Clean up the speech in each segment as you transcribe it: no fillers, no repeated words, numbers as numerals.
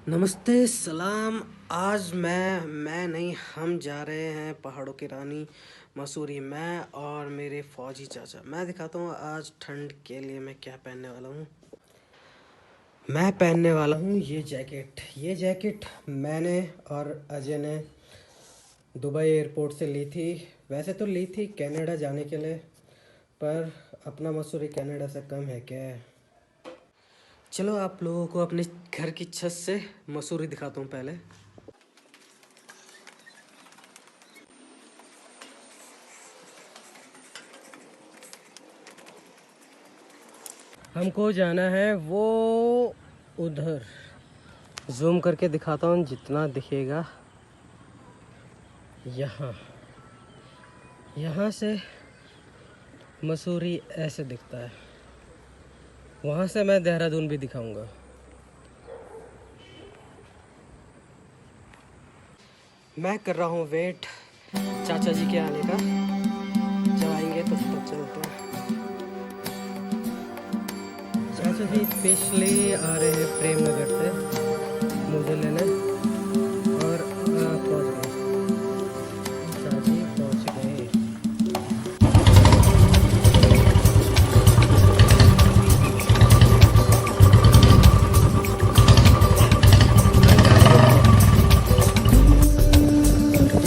नमस्ते सलाम। आज मैं नहीं, हम जा रहे हैं पहाड़ों की रानी मसूरी। मैं और मेरे फौजी चाचा। मैं दिखाता हूँ आज ठंड के लिए मैं क्या पहनने वाला हूँ। मैं पहनने वाला हूँ ये जैकेट मैंने और अजय ने दुबई एयरपोर्ट से ली थी। वैसे तो ली थी कनाडा जाने के लिए, पर अपना मसूरी कनाडा से कम है क्या। चलो आप लोगों को अपने घर की छत से मसूरी दिखाता हूँ पहले। हमको जाना है वो उधर, जूम करके दिखाता हूँ जितना दिखेगा। यहाँ से मसूरी ऐसे दिखता है। वहाँ से मैं देहरादून भी दिखाऊंगा। मैं कर रहा हूँ वेट चाचा जी के आने का। जब आएंगे तो तब चलते हैं। चाचा जी स्पेशली आ रहे हैं प्रेम नगर से मुझे लेने, और पहुँच गए। चाचा जी पहुँच गए।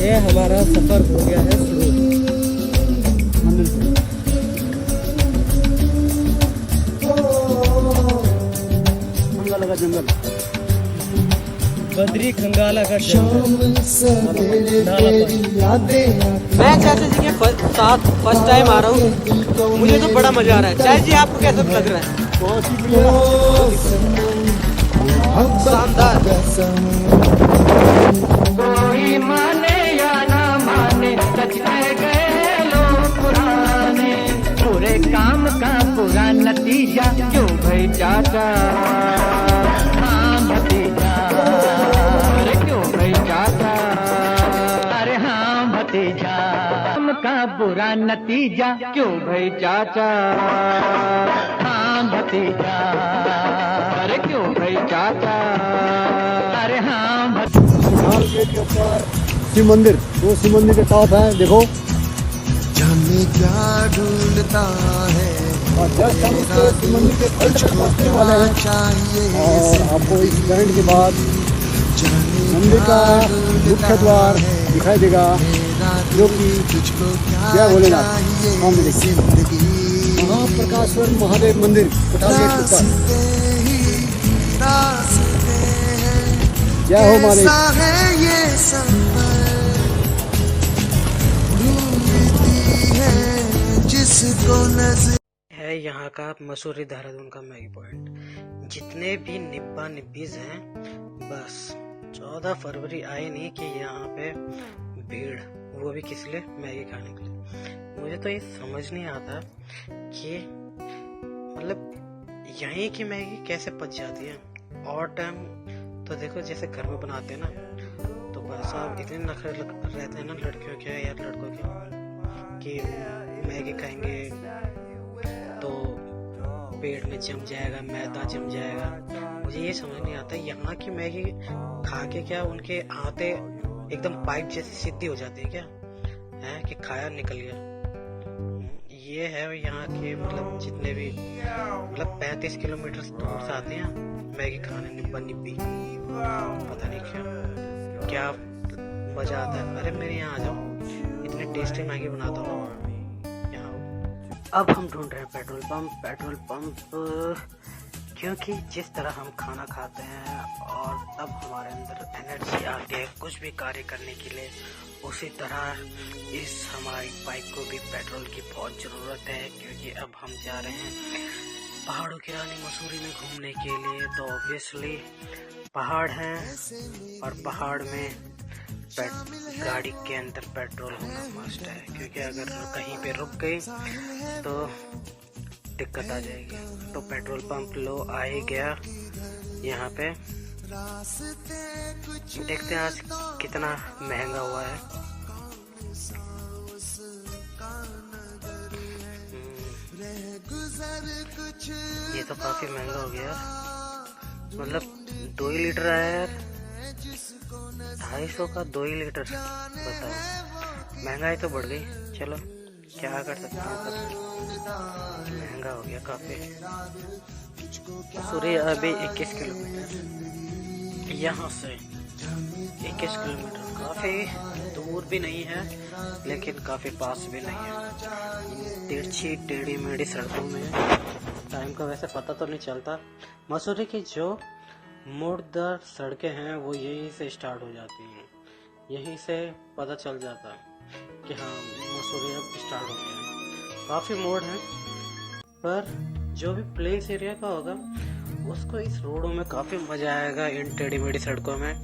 ये हमारा सफ़र हो गया है शुरू मंदिर से। खंगाला का जंगल, बद्री खंगाला का जंगल। मैं चाचा जी के साथ फर्स्ट टाइम आ रहा हूँ। मुझे तो बड़ा मजा आ रहा है। चाचा जी आपको कैसा लग रहा है? बहुत ही शानदार। कोई माने या ना माने, सच कह गए लोग पुराने। पूरे काम का पूरा नतीजा क्यों भाई चाचा? हाँ भतीजा, अरे क्यों भाई चाचा? अरे हाँ भतीजा, काम का बुरा नतीजा क्यों भाई चाचा? हाँ भतीजा, अरे क्यों भाई चाचा? अरे हाँ भतीजा। गेट के ऊपर शिव मंदिर, वो शिव मंदिर के टॉप है, देखो। जाने क्या ढूंढता है और जस्ट हम उसके शिव मंदिर के फ्रंट में पहुंचने वाले हैं। चाहिए और आपको इस बैंड के बाद मंदिर का मुख्य द्वार दिखाई देगा, जो कि जय भोलेनाथ सामने देखिए। महाप्रकाश्वर महादेव मंदिर कोठार गेट के ऊपर। जय हो महादेव। ये जिसको नजर है यहाँ का मसूरी देहरादून का मैगी पॉइंट। जितने भी निब्बा निब्बीज हैं, बस 14 फरवरी आई नहीं कि यहाँ पे भीड़, वो भी किस लिए? मैगी खाने के लिए। मुझे तो ये समझ नहीं आता कि मतलब यहीं की मैगी कैसे पच जाती है। और टाइम तो देखो जैसे घर में बनाते हैं ना, तो बस साहब इतने नखरे रहते हैं ना लड़कियों के या लड़कों के, कि मैगी खाएंगे तो पेट में जम जाएगा, मैदा जम जाएगा। मुझे ये समझ नहीं आता यहाँ की मैगी खा के क्या उनके आते एकदम पाइप जैसी सीधी हो जाती है क्या है कि खाया निकल गया। ये है यहाँ के मतलब जितने भी मतलब 35 किलोमीटर दूर से आते हैं मैगी खाने, निब्बा निब्बी। पता नहीं क्या मजा आता है। अरे मेरे यहाँ आ जाओ, इतने टेस्टी मैगी बनाता हूँ यहाँ। अब हम ढूंढ रहे हैं पेट्रोल पंप, क्योंकि जिस तरह हम खाना खाते हैं और तब हमारे अंदर एनर्जी आती है कुछ भी कार्य करने के लिए, उसी तरह इस हमारी बाइक को भी पेट्रोल की बहुत ज़रूरत है। क्योंकि अब हम जा रहे हैं पहाड़ों की रानी मसूरी में घूमने के लिए, तो ऑब्वियसली पहाड़ हैं और पहाड़ में गाड़ी के अंदर पेट्रोल होना मस्ट है। क्योंकि अगर कहीं पे रुक गई तो दिक्कत आ जाएगी। तो पेट्रोल पंप लो आ ही गया यहाँ पे। देखते हैं आज कितना महंगा हुआ है। ये तो काफी महंगा हो गया, मतलब 2 ही लीटर आया यार, 250 का 2 ही लीटर, बताओ। महंगाई तो बढ़ गई, चलो क्या कर सकते हैं, तो महंगा हो गया काफी। मसूरी अभी 21 किलोमीटर यहाँ से, 21 किलोमीटर, काफी दूर भी नहीं है लेकिन काफी पास भी नहीं है। तिरछी टेढ़ी मेढ़ी सड़कों में टाइम का वैसे पता तो नहीं चलता। मसूरी की जो मुड़दार सड़कें हैं वो यहीं से स्टार्ट हो जाती हैं, यहीं से पता चल जाता है कि हाँ मसूरी अब स्टार्ट हो गया है। काफी मोड़ हैं, पर जो भी प्लेन्स एरिया का होगा उसको इस रोडों में काफी मजा आएगा, इन टेढ़ी मेढ़ी सड़कों में,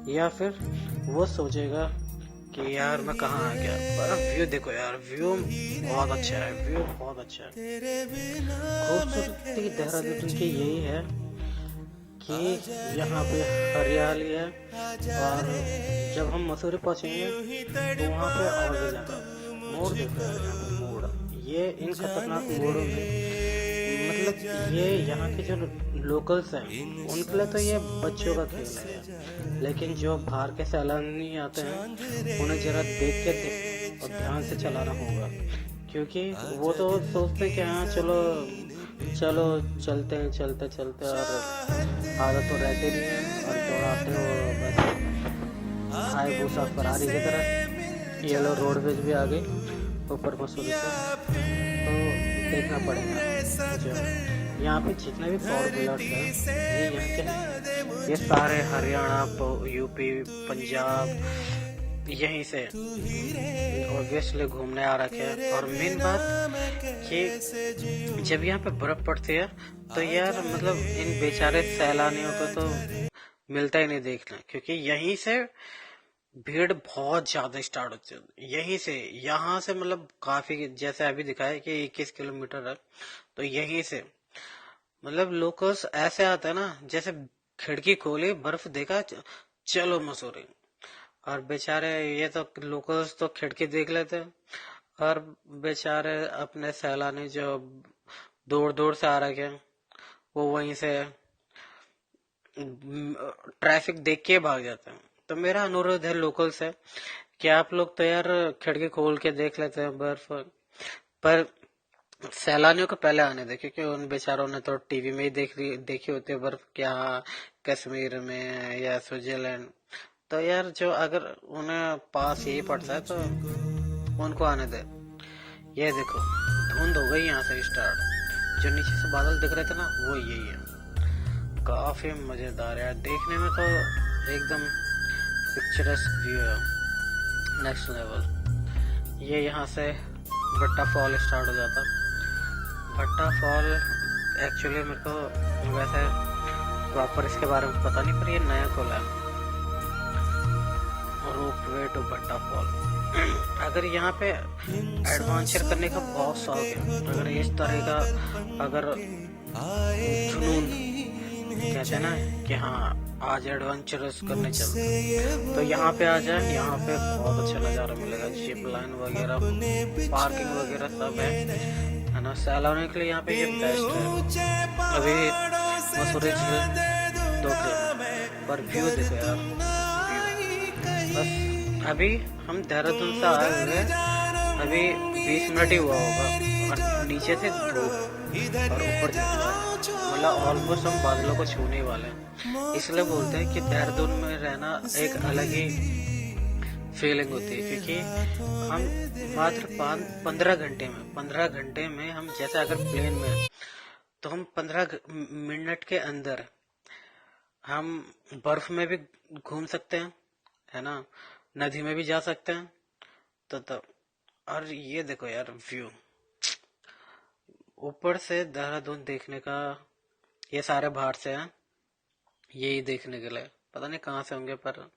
या फिर वो सोचेगा कि यार मैं कहाँ आ गया। पर व्यू देखो यार, व्यू बहुत अच्छा है, व्यू बहुत अच्छा है। खूबसूरती देहरादून की यही है कि यहाँ पे हरियाली है, और जब हम मसूरी पहुँचेंगे तो वहाँ पे और भी ज्यादा मोड़ देखो यार, यहाँ पे मोड़, ये इन खतरनाक मोड़ों में मतलब ये यहाँ के जो लोकल्स हैं उनके लिए तो ये बच्चों का खेल है, लेकिन जो बाहर के सैलानी आते हैं उन्हें जरा देख के और ध्यान से चलाना होगा, क्योंकि वो तो सोचते हैं कि हाँ चलो चलो चलते हैं चलते चलते, और आदत तो रहती नहीं है और दौड़ाते हो बस हाई भूसा फरारी की तरह। ये लो रोडवेज भी आ गई ऊपर मसूरी से, तो देखना पड़ेगा। जो यहाँ पे जितने भी 4 व्हीलर्स हैं ये यहाँ के हैं, ये सारे हरियाणा, यूपी, पंजाब यहीं से ऑब्वियसली घूमने आ रखे हैं। और मेन बात कि जब यहाँ पे बर्फ पड़ती है तो यार मतलब इन बेचारे सैलानियों को तो मिलता ही नहीं देखना, क्योंकि यहीं से भीड़ बहुत ज्यादा स्टार्ट होती है, यहीं से यहाँ से मतलब काफी, जैसे अभी दिखाया कि 21 किलोमीटर है, तो यहीं से मतलब लोकल्स ऐसे आते हैं ना, जैसे खिड़की खोली बर्फ देखा चलो मसूरी, और बेचारे ये तो लोकल्स तो खिड़की देख लेते हैं, और बेचारे अपने सैलानी जो दूर दूर से आ रखे हैं वो वहीं से ट्रैफिक देख के भाग जाते हैं। तो मेरा अनुरोध है लोकल से कि आप लोग तो यार खिड़की खोल के देख लेते हैं बर्फ, पर सैलानियों को पहले आने दे, क्योंकि उन बेचारों ने तो टीवी में ही देखी होती है बर्फ, क्या कश्मीर में या स्विट्जरलैंड। तो यार जो अगर उन्हें पास यही पड़ता है तो उनको आने दे। ये देखो धुंध हो गई यहाँ से स्टार्ट, जो नीचे से बादल दिख रहे थे ना वो यही है। काफी मजेदार है देखने में, तो एकदम पिक्चरस्क व्यू है, नेक्स्ट लेवल। ये यहाँ से भट्टा फॉल स्टार्ट हो जाता। भट्टा फॉल एक्चुअली मेरे को वैसे प्रॉपर इसके बारे में पता नहीं, पर ये नया खोला है, रोपवे टू भट्टा फॉल। अगर यहाँ पे एडवेंचर करने का बहुत शौक है, अगर इस तरह का अगर जुनून कहते हैं ना कि हाँ आज एडवेंचरस करने चलते हैं, तो यहाँ पे आ जाए, यहाँ पे बहुत अच्छा नज़ारा मिलेगा। जिप लाइन वगैरह, पार्किंग वगैरह सब है ना, सैलानियों के लिए यहाँ पे ये बेस्ट है। अभी मसूरी से 2 किलोमीटर, पर व्यू देखो यार, बस अभी हम देहरादून से आए हुए अभी 20 मिनट ही हुआ होगा, और नीचे से धूप और ऊपर मतलब ऑलमोस्ट हम बादलों को छूने वाले हैं। इसलिए बोलते हैं कि देहरादून में रहना एक अलग ही फीलिंग होती है, क्योंकि हम मात्र 15 घंटे में हम जैसे अगर प्लेन में, तो हम 15 मिनट के अंदर हम बर्फ में भी घूम सकते हैं, है ना, नदी में भी जा सकते हैं। तो और ये देखो यार व्यू ऊपर से देहरादून देखने का, ये सारे बाहर से हैं यही देखने के लिए, पता नहीं कहाँ से होंगे, पर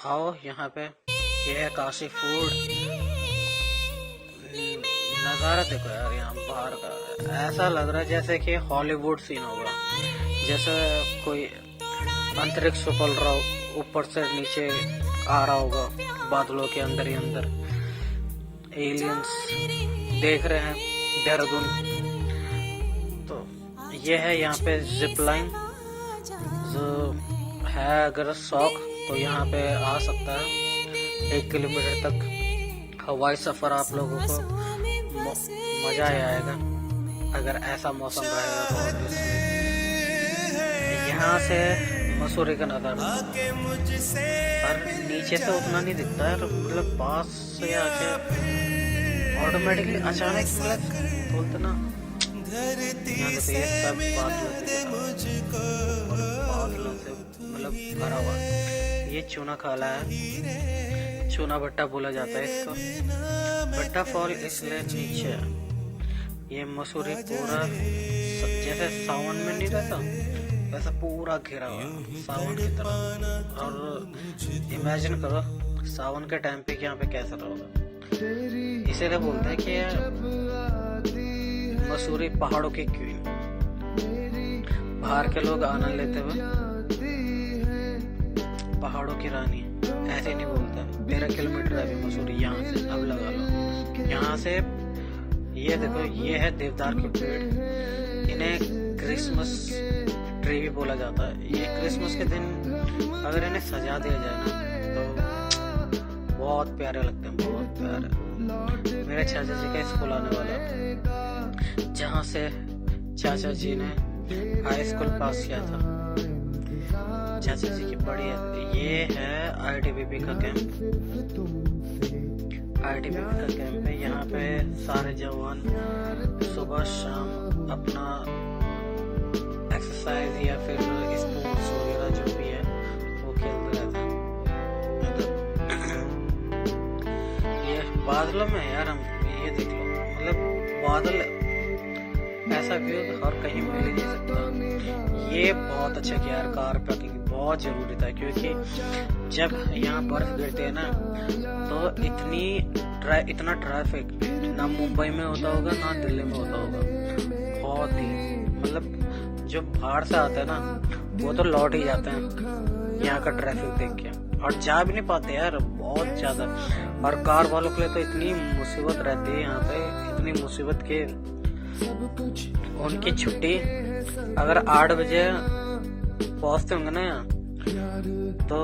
आओ यहाँ पे। ये है काशी फूड, नज़ारा देखो यार यहाँ बाहर का, ऐसा लग रहा है जैसे कि हॉलीवुड सीन होगा, जैसे कोई अंतरिक्ष पल रहा हो, ऊपर से नीचे आ रहा होगा बादलों के अंदर ही अंदर, एलियंस देख रहे हैं देहरादून। तो ये है यहाँ पे जिप है अगर शौक तो यहाँ पे आ सकता है। 1 किलोमीटर तक हवाई सफ़र आप लोगों को मज़ा ही आएगा अगर ऐसा मौसम रहेगा तो। यहाँ से मसूरी का नज़ारा और नीचे से उतना नहीं दिखता है, मतलब पास से आके ऑटोमेटिकली अचानक मतलब बोलते ना यहाँ से ये सब बादलों से मतलब भरा हुआ। ये चूना खाला है, चूना भट्टा बोला जाता है इसको। भट्टा फॉल इसलिए नीचे है। ये मसूरी पूरा जैसे सावन में नहीं रहता वैसा पूरा घिरा हुआ सावन की तरह। और इमेजिन करो सावन के टाइम पे यहाँ पे कैसा होगा। इसीलिए बोलते हैं कि मसूरी पहाड़ों की क्वीन। बाहर के लोग आनंद लेते हुए पहाड़ों की रानी ऐसे नहीं बोलता। 13 किलोमीटर है अभी मसूरी यहाँ से, अब लगा लो। यहाँ से ये देखो, ये है देवदार के पेड़। इन्हें क्रिसमस ट्री भी बोला जाता है। ये क्रिसमस के दिन अगर इन्हें सजा दिया जाए ना तो बहुत प्यारे लगते हैं, बहुत प्यारे। मेरे चाचा जी का स्कूल आने वाला है जहाँ से चाचा जी ने हाई स्कूल पास किया था। चाचा जी की बड़ी है। ये है ITBP का कैंप। ITBP का कैंप है। यहाँ पे सारे जवान सुबह शाम अपना एक्सरसाइज या फिर स्पोर्ट्स वगैरह जो भी है वो खेलते रहते हैं। ये बादलों में यार हम ये देख लो, मतलब बादल ऐसा व्यू और कहीं मिल ही नहीं सकता। ये बहुत अच्छा किया यार, कार पार्किंग बहुत जरूरी था क्योंकि जब यहाँ बर्फ गिरती है ना तो इतना ट्रैफिक ना मुंबई में होता होगा ना दिल्ली में होता होगा। बहुत ही मतलब जो बाहर से आते हैं ना वो तो लौट ही जाते हैं यहाँ का ट्रैफिक देख के, और जा भी नहीं पाते यार बहुत ज्यादा। और कार वालों के लिए तो इतनी मुसीबत रहती है यहाँ पे, इतनी मुसीबत के उनकी छुट्टी अगर 8 बजे पहुंचते होंगे ना यहाँ तो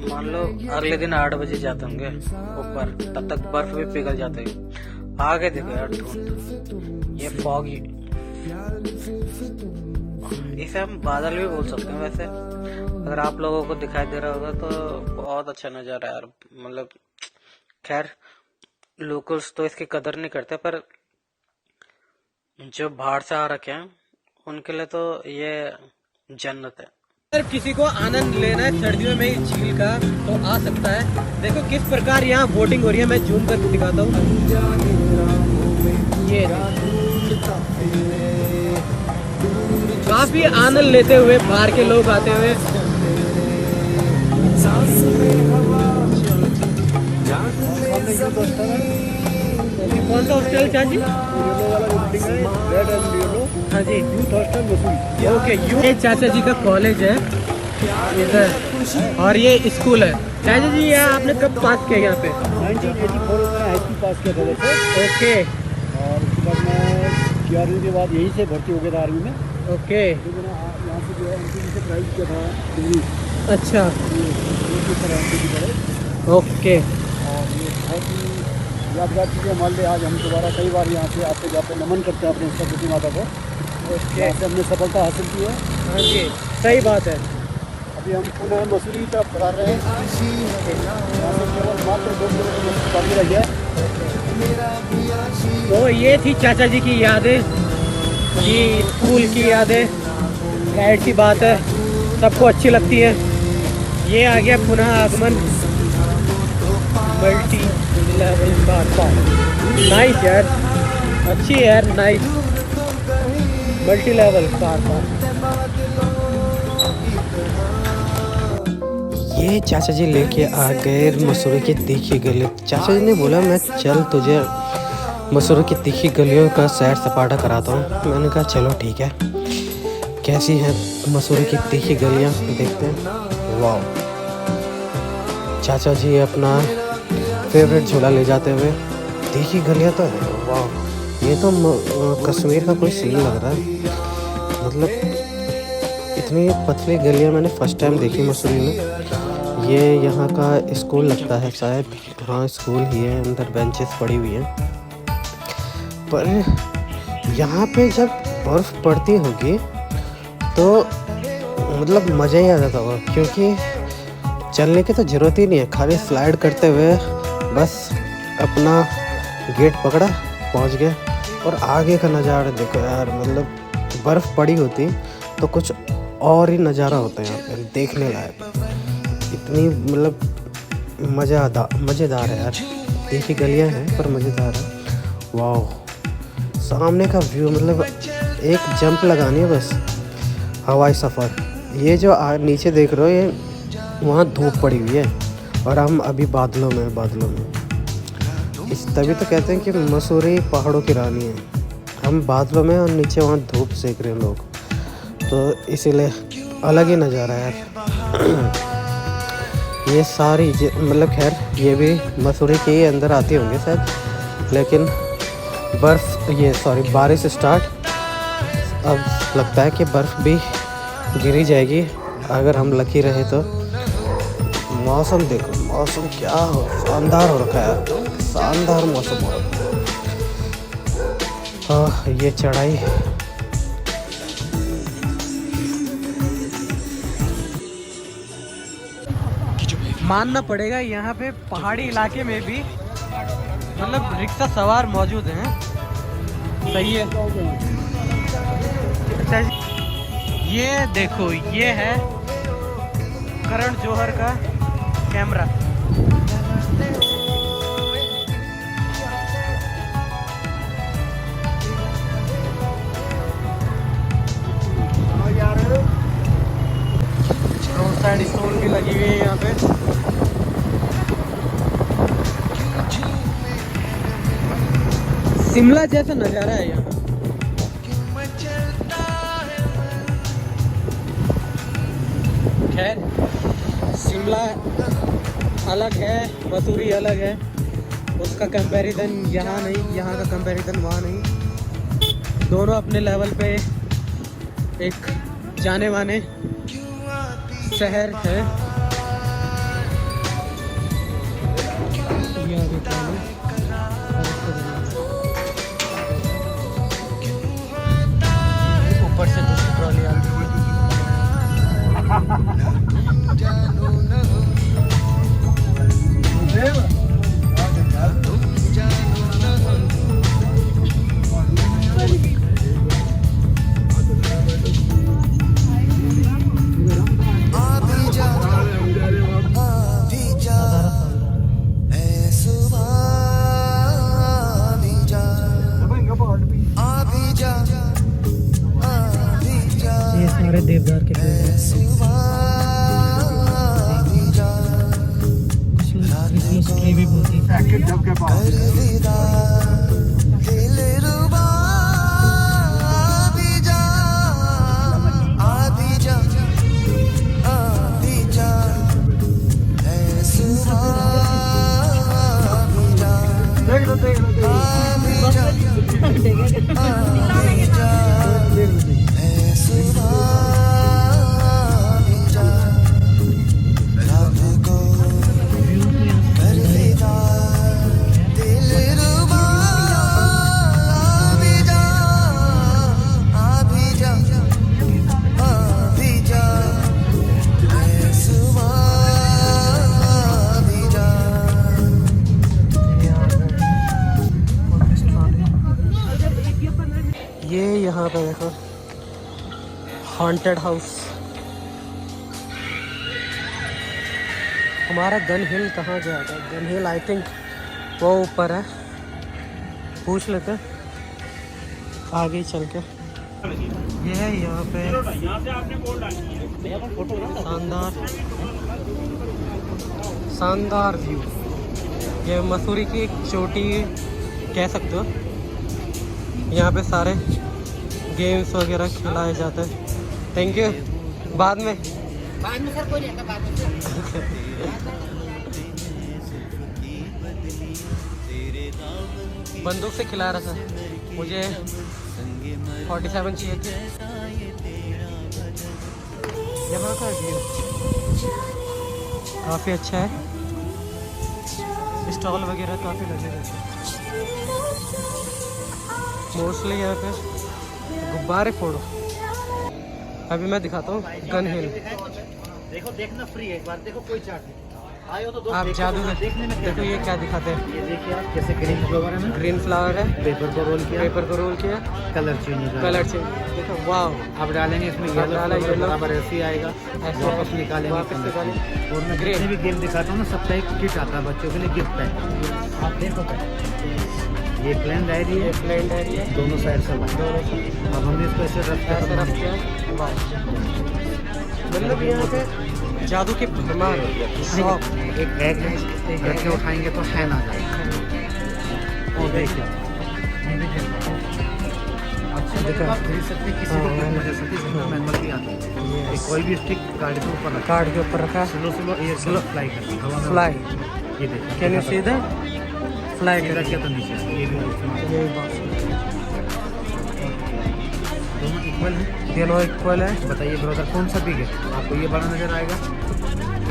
मान लो अगले दिन 8 बजे जाते होंगे ऊपर, तब तक बर्फ भी पिघल जाती है। आगे देखो यार धुंध, ये फॉग, इसे हम बादल भी बोल सकते हैं वैसे। अगर आप लोगों को दिखाई दे रहा होगा तो बहुत अच्छा नजारा है यार। मतलब खैर लोकल्स तो इसकी कदर नहीं करते, पर जो बाहर से आ रखे हैं उनके लिए तो ये जन्नत है। अगर किसी को आनंद लेना है सर्दियों में इस झील का तो आ सकता है। देखो किस प्रकार यहाँ बोटिंग हो रही है, मैं जूम करके दिखाता हूँ। ये काफी आनंद लेते हुए बाहर के लोग आते हुए। कौन सा हॉस्टल चाची? हाँ जी, यूथ हॉस्टल मसूरी। ओके, ये चाचा जी का कॉलेज है इधर और ये स्कूल है। चाचा जी यहाँ आपने कब पास किया यहाँ पे? 1984 में हाई स्कूल पास किया था वैसे। ओके, और उसके बाद मैं 11वीं के बाद यहीं से भर्ती हो गया था आर्मी में। ओके, फिर मैंने यहाँ से जो है MPC से ट्राई किया था डिग्री। अच्छा, ओके। और ये बहुत ही यादगार चीज़ें मान ले। आज हम दोबारा कई बार यहाँ पे आते जाते नमन करते हैं अपने सरस्वती माता को। ओके, यहाँ से हमने सफलता हासिल की है। हाँ जी, सही बात है। अभी हम पुनः मसूरी तरफ पधार रहे हैं। यहाँ से केवल मात्र 2 किलोमीटर बाकी रह गया। तो ये थी चाचा जी की यादें, ये स्कूल की यादें। जाहिर सी बात है सबको अच्छी लगती है। ये आ गया पुनः आगमन multi level car park. Nice यार, अच्छी है यार, nice multi level car park. ये चाचा जी लेके आ गए मसूरी की तीखी गली। चाचा जी ने बोला मैं चल तुझे मसूरी की तीखी गलियों का सैर सपाटा कराता हूँ। मैंने कहा चलो ठीक है। कैसी हैं मसूरी की तीखी गलियाँ देखते हैं। वाह, चाचा जी अपना फेवरेट झूला ले जाते हुए। तीखी गलियाँ तो है, वाह, ये तो कश्मीर का कोई सीन लग रहा है। मतलब इतनी पतली गलियाँ मैंने फर्स्ट टाइम देखी मसूरी में। ये यहाँ का स्कूल लगता है शायद, हाँ स्कूल ही है, अंदर बेंचेस पड़ी हुई हैं। पर यहाँ पे जब बर्फ़ पड़ती होगी तो मतलब मज़ा ही आ जाता होगा, क्योंकि चलने की तो ज़रूरत ही नहीं है, खाली स्लाइड करते हुए बस अपना गेट पकड़ा, पहुँच गए। और आगे का नज़ारा देखो यार, मतलब बर्फ़ पड़ी होती तो कुछ और ही नज़ारा होता है यहाँ पे देखने लायक। इतनी मतलब मज़ेदार है यार। एक ही गलियाँ हैं पर मज़ेदार है। वाह, सामने का व्यू, मतलब एक जंप लगानी है बस, हवाई सफ़र। ये जो नीचे देख रहे हो, ये वहाँ धूप पड़ी हुई है और हम अभी बादलों में इस तभी तो कहते हैं कि मसूरी पहाड़ों की रानी है। हम बादलों में और नीचे वहाँ धूप सेक रहे हैं लोग, तो इसीलिए अलग ही नज़ारा है यार। ये सारी मतलब खैर ये भी मसूरी के ही अंदर आती होंगे शायद, लेकिन बारिश स्टार्ट, अब लगता है कि बर्फ़ भी गिरी जाएगी अगर हम लकी रहे तो। मौसम देखो, मौसम क्या हो शानदार हो रखा है, शानदार मौसम हो रखा है। ये चढ़ाई मानना पड़ेगा, यहाँ पे पहाड़ी इलाके में भी मतलब रिक्शा सवार मौजूद हैं। सही है। अच्छा जी, ये देखो, ये है करण जौहर का कैमरा। रोड साइड स्टोन भी लगी हुई है यहाँ पे। शिमला जैसा नज़ारा है यहाँ। खैर शिमला अलग है, मसूरी अलग है, उसका कंपैरिजन यहाँ नहीं, यहाँ का कंपैरिजन वहाँ नहीं। दोनों अपने लेवल पे एक जाने माने शहर है। ऊपर से दूसरी ट्रॉली आ गई। ये सारे देवदार के पेड़ हैं। क्रिसमस ट्री भी बहुत ही ये यहाँ पे देखो हॉन्टेड हाउस। हमारा गन हिल कहाँ गया था? गन हिल आई थिंक वो ऊपर है, पूछ लेते आगे चल के। ये है यहाँ पे शानदार व्यू। ये मसूरी की एक चोटी कह सकते हो। यहाँ पे सारे गेम्स वगैरह खिलाए जाते हैं। Thank you. बाद में सर कोई नहीं आता, बाद में बंदूक से खिला रहा था, मुझे 47 चाहिए थे। यहाँ का व्यू काफ़ी अच्छा है। स्टॉल वगैरह काफ़ी लगे रहते हैं। मोस्टली यहाँ पे गुब्बारे फोड़ो। अभी मैं दिखाता हूँ गन हिल। देखो देखना फ्री है, एक बार देखो कोई चार्ज नहीं। आए हो तो आप जादूगर देखने में देखो ये क्या दिखाते हैं। ये देखिए आप, जैसे ग्रीन फ्लावर है ना, ग्रीन फ्लावर है, पेपर को रोल किया, पेपर को रोल किया, कलर चेंज हो जाएगा। Colour change. देखो वाह, आप डालेंगे इसमें आप येलो डाला फ्लावर येलो, बराबर ऐसे ही आएगा, ऐसे वापस निकालेंगे, वापस निकालें। और मैं जितने भी गेम दिखाता हूँ ना, सबका एक किट आता है बच्चों के लिए, गिफ्ट है। आप देखो ये प्लेन डायरी है, प्लेन डायरी है, दोनों साइड से बना। दोनों अब हमने इसको ऐसे रख ऐसे रख दिया। वाह, मतलब यहाँ पे जादू के भरमार शॉप। एक बैग है, एक रख के उठाएंगे तो हैन आ जाएगा। और देखिए देखो आप खरीद सकते हैं, किसी को मजा सकते हैं, मैनुअल भी आता है। ये कोई भी स्टिक गाड़ी के ऊपर रखा, कार्ड के ऊपर रखा, स्लो स्लो ये स्लो फ्लाई करती है हवा में। फ्लाई। ये देखो, can you see that? Fly सीधा किया तो नीचे ये भी यही बात। दोनों इक्वल है। दोनों इक्वल है। बताइए ब्रदर कौन सा बिग है? आपको ये बड़ा नजर आएगा,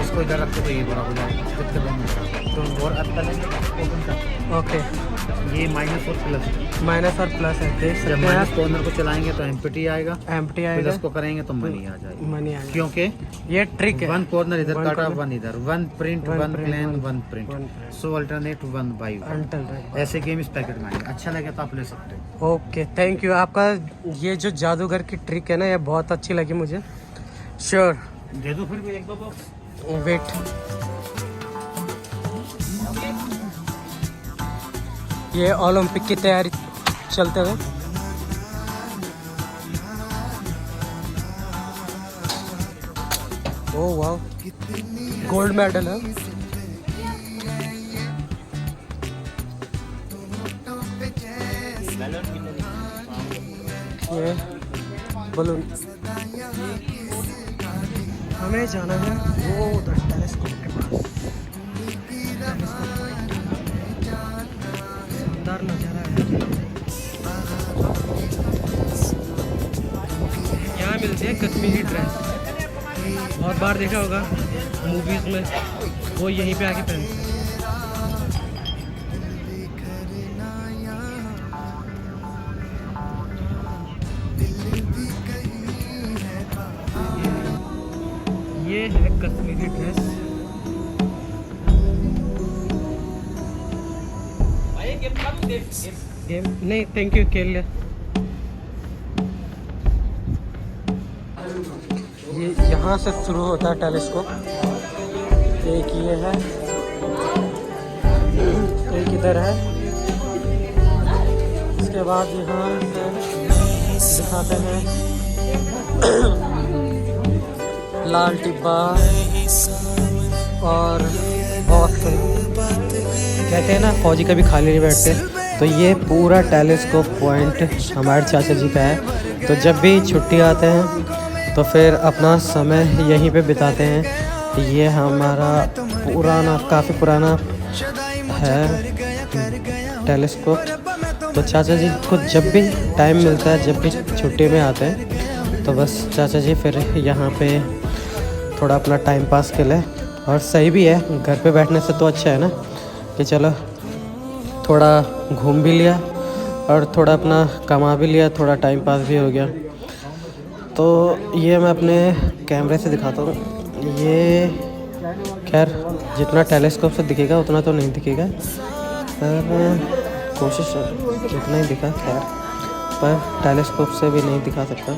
इसको इधर रखते तो ये बड़ा हो जाएगा। कितने दोनों तो और अच्छा लेंगे ओपन का। ओके, ये माइनस और प्लस, माइनस और प्लस है, देख जब सकते हैं माइनस आप। कॉर्नर को चलाएंगे तो एम्प्टी आएगा, एम्प्टी आएगा, प्लस को करेंगे तो मनी आ जाएगा। मनी आएगा, क्योंकि ये ट्रिक है। वन कॉर्नर इधर One काटा, corner, वन इधर, one print, one one print, plain, one- one print, one print। So alternate one by one. Until ऐसे गेम इस पैकेट में आएंगे, अच्छा लगे तो आप ले सकते हो। Okay, thank you. आपका ये जो जादूगर की ट्रिक है ना, ये बहुत अच्छी लगी मुझे। श्योर, दे दो फिर भी एक दो बॉक्स। वेट। ये ओलंपिक की तैयारी चलते हुए। ओह वाह, गोल्ड मेडल है। ये बलून। हमें जाना है वो उधर टेलीस्कोप के पास। शानदार नज़ारा है। यहाँ मिलती है कश्मीरी ड्रेस, बहुत बार देखा होगा मूवीज़ में, वो यहीं पे आके पहनते हैं। ये है कश्मीरी ड्रेस। गेम नहीं, थैंक यू, खेल ले। ये यहाँ से शुरू होता है टेलीस्कोप। एक ये है, एक इधर है। इसके बाद यहाँ से दिखाते हैं लाल टिब्बा और बहुत कहते हैं ना, फौजी कभी खाली नहीं बैठते। तो ये पूरा टेलीस्कोप पॉइंट हमारे चाचा जी का है। तो जब भी छुट्टी आते हैं तो फिर अपना समय यहीं पे बिताते हैं। ये हमारा पुराना, काफ़ी पुराना है टेलीस्कोप। तो चाचा जी को जब भी टाइम मिलता है, जब भी छुट्टी में आते हैं, तो बस चाचा जी फिर यहाँ पे थोड़ा अपना टाइम पास के लिए। और सही भी है, घर पे बैठने से तो अच्छा है ना कि चलो थोड़ा घूम भी लिया और थोड़ा अपना कमा भी लिया, थोड़ा टाइम पास भी हो गया। तो ये मैं अपने कैमरे से दिखाता हूँ। ये खैर जितना टेलीस्कोप से दिखेगा उतना तो नहीं दिखेगा, पर कोशिश जितना ही दिखा, खैर पर टेलीस्कोप से भी नहीं दिखा सकता।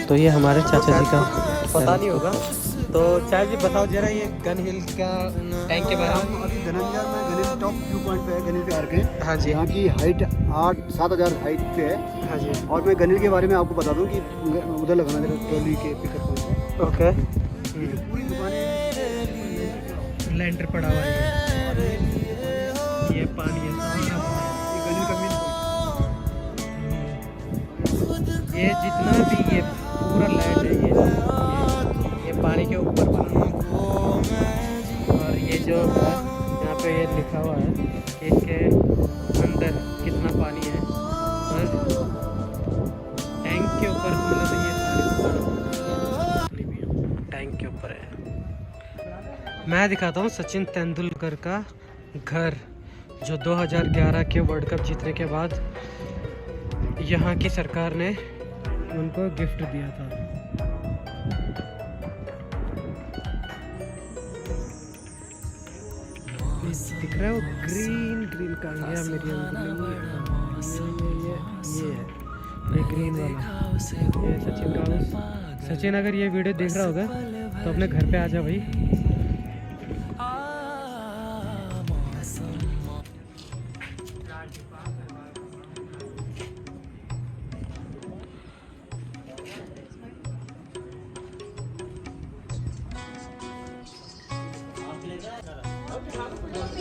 तो ये हमारे चाचा जी का पता नहीं होगा। तो चाचा जी बताओ जरा ये गन हिल का टैंक के बारे में। धनंजय में गणेश टॉप व्यू पॉइंट पे है, गणेश विहार के। हाँ जी, यहाँ की हाइट 8-7 हाइट पे है। हाँ जी, और मैं गणेश के बारे में आपको बता दूं कि उधर लगाना जरा ट्रॉली के पिकअप पॉइंट पे। ओके। ये जो पूरी दुकानें लैंडर पड़ा हुआ है, ये पानी है सारा। ये गणेश का मेन ये जितना भी ये पूरा लैंड है, ये पानी के ऊपर बना है। और ये जो है यहाँ पे ये लिखा हुआ है कि इसके अंदर कितना पानी है। और टैंक के ऊपर मतलब ये सारी मैं दिखाता हूँ सचिन तेंदुलकर का घर, जो 2011 के वर्ल्ड कप जीतने के बाद यहाँ की सरकार ने उनको गिफ्ट दिया था। दिख रहा है वो ग्रीन ग्रीन का गया मेरी ये ग्रीन वाला, ये सचिन का हाउस। सचिन अगर ये वीडियो देख रहा होगा तो अपने घर पे आ जा भाई।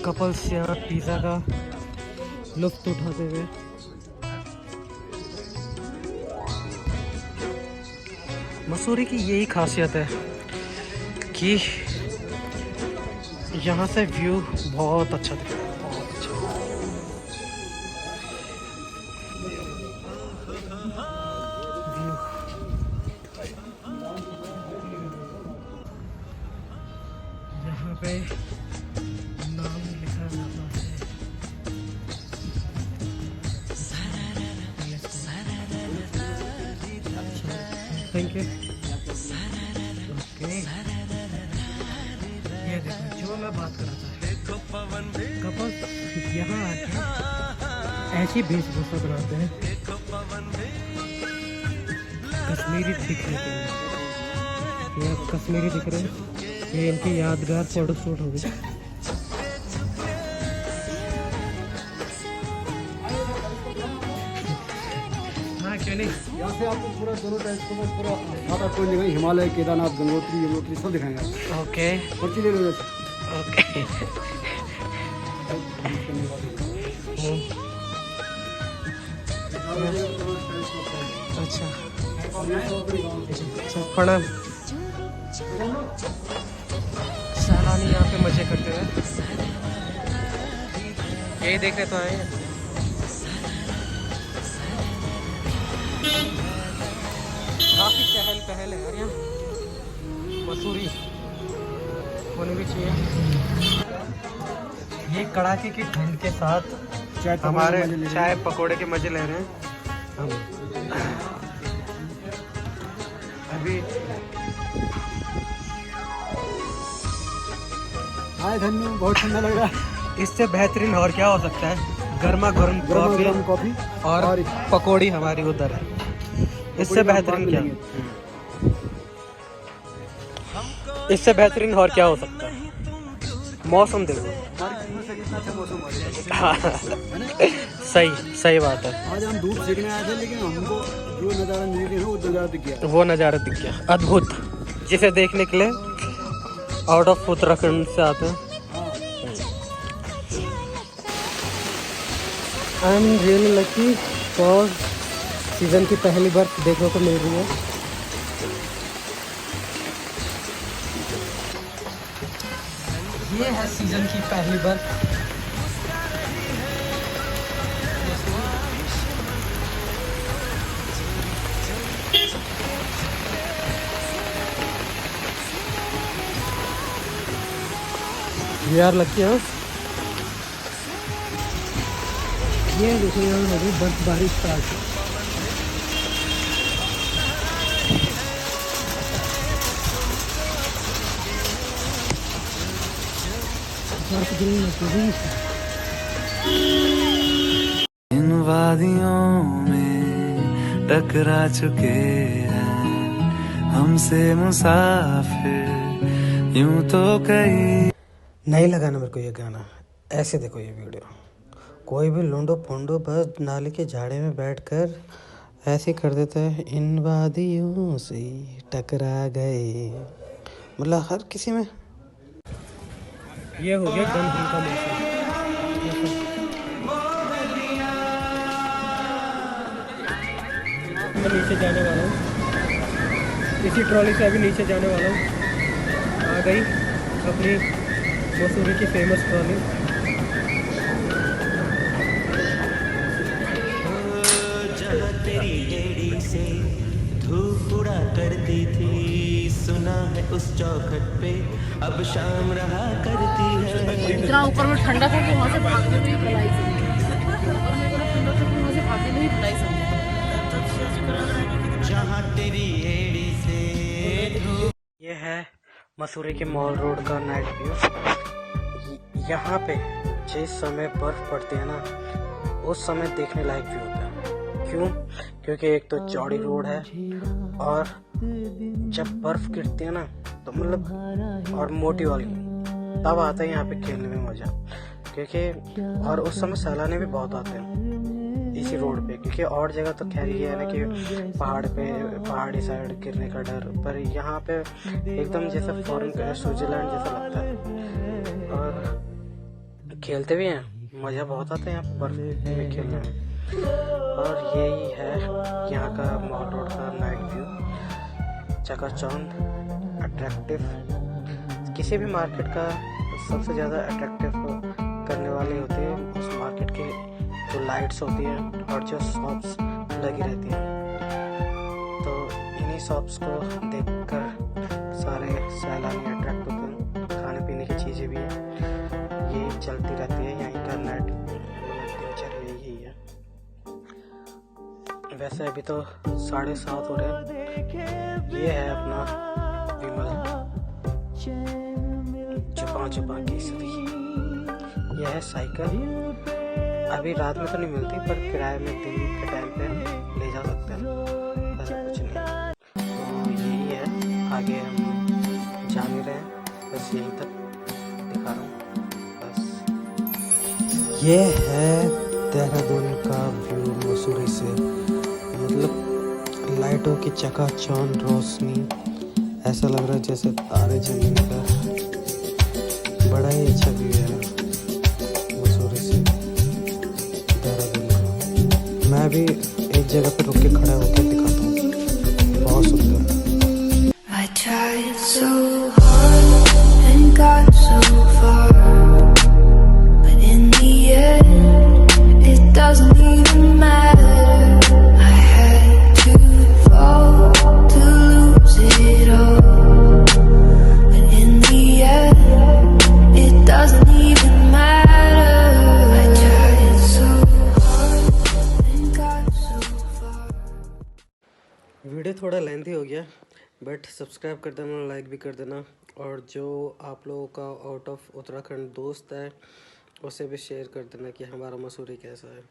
कपल्स यहाँ पिज़्ज़ा का लुत्फ उठाते हुए। मसूरी की यही खासियत है कि यहाँ से व्यू बहुत अच्छा दिखता है, बहुत अच्छा। व्यू यहाँ पे नाम लिखा जाता है। Thank you. ओके, ये देखो जो मैं बात कर रहा था, कपल यहाँ आके ऐसी वेशभूषा बनाते हैं कश्मीरी दिखने के लिए। ये आप कश्मीरी दिख रहे हैं, ये इनकी यादगार फोटो शूट हो गई। हाँ क्यों नहीं, यहाँ से आपको पूरा दोनों टाइप को पूरा सारा कोई नहीं, हिमालय, केदारनाथ, गंगोत्री, यमुनोत्री सब दिखाएंगे। ओके पर्ची ले लो जैसे। ओके। अच्छा अच्छा, प्रणाम। सैलानी यहाँ पे मजे करते हुए यही देखने तो आए हैं। काफी चहल पहल है यार यहाँ, मसूरी होनी भी चाहिए। ये कड़ाके की ठंड के साथ हमारे चाय पकोड़े के मजे ले रहे हैं हम अभी। हाय धन्यू, बहुत ठंडा लग रहा है। इससे बेहतरीन और क्या हो सकता है, गर्मा गर्म कॉफी और पकोड़ी हमारी उधर है। इससे बेहतरीन क्या, इससे बेहतरीन और क्या हो सकता है। मौसम देखो। सही सही बात है। आज हम धूप सेकने आए थे, लेकिन हमको जो नज़ारा नहीं दिखा वो नज़ारा दिख गया। वो नज़ारा दिख गया अद्भुत, जिसे देखने के लिए आउट ऑफ उत्तराखंड से आते हैं। I am really lucky for season की पहली बर्फ देखने को मिल रही है। ये है सीज़न की पहली बर्फ। यार लकी है। ये देखो यहाँ अभी बर्फबारी स्टार्ट है। इन वादियों में टकरा चुके हैं हमसे मुसाफिर यूं तो कई। नहीं लगाना मेरे को ये गाना। ऐसे देखो ये वीडियो, कोई भी लुंडो पुंडो बस नाले के झाड़े में बैठकर ऐसे कर देता है, इन वादियों से टकरा गए, मतलब हर किसी में। ये हो गया गंभीर का मौसम। मैं नीचे जाने वाला हूँ, इसी ट्रॉली से अभी नीचे जाने वाला हूँ। आ गई अपनी मसूरी की फेमस ट्रॉली। जहाँ तेरी एड़ी से धूप छोड़ा करती थी, सुना है उस चौखट पे अब शाम रहा करती है। इतना ऊपर में ठंडा था कि वहाँ से भागने में ही भलाई समझी, और मेरे को ठंडा था कि वहाँ से भागने में ही भलाई समझी। जहाँ तेरी एड़ी से ये है मसूरी के मॉल रोड का नाइट व्यू। यहाँ पे जिस समय बर्फ पड़ती है ना, उस समय देखने लायक व्यू होता है। क्यों? क्योंकि एक तो चौड़ी रोड है, और जब बर्फ गिरती है ना तो मतलब, और मोटी वाली, तब आता है यहाँ पे खेलने में मजा। क्योंकि और उस समय सैलानी भी बहुत आते हैं इसी रोड पे, क्योंकि और जगह तो खैर ये है ना कि पहाड़ी साइड गिरने का डर, पर यहाँ पे एकदम जैसे फॉरेन स्विट्जरलैंड जैसा लगता है। और खेलते भी हैं, मज़ा बहुत आता है यहाँ बर्फ में खेलने में। और यही है यहाँ का मॉल रोड का नाइट व्यू, चकाचौंध, अट्रैक्टिव। किसी भी मार्केट का सबसे ज़्यादा अट्रैक्टिव करने वाली होती है उस मार्केट की जो लाइट्स होती हैं और जो शॉप्स लगी रहती हैं। तो इन्हीं शॉप्स को देखकर सारे सैलानी अट्रैक्ट होते हैं। खाने पीने की चीज़ें भी हैं, यही चलती रहती है यहीं का नेट, दिनचर्या यही है। वैसे अभी तो 7:30 हो रहे हैं। ये है अपना विमल छुपा की स्त्री। यह है साइकिल। अभी रात में तो नहीं मिलती, पर किराए में दिन के टाइम पे ले जा सकते हैं, ऐसा कुछ नहीं। तो यही है, आगे हम जा नहीं रहे हैं, बस यहीं तक दिखा रहा हूँ बस। ये है देहरादून का व्यू मसूरी से, मतलब लाइटों की चकाचौंध रोशनी, ऐसा लग रहा है जैसे तारे जमीन पर। बड़ा ही अच्छा व्यू है मसूरी से देहरादून का। मैं भी एक जगह पर रुक के खड़ा होकर दिखाता हूँ, बहुत सुंदर। I tried so hard and got so far, but in the end, it doesn't even matter. I had to fall to lose it all, but in the end, it doesn't even matter. I tried so hard and got so far. Video थोड़ा lengthy हो गया, but subscribe कर देना, like भी कर देना। और जो आप लोगों का आउट ऑफ उत्तराखंड दोस्त है, उसे भी शेयर कर देना कि हमारा मसूरी कैसा है।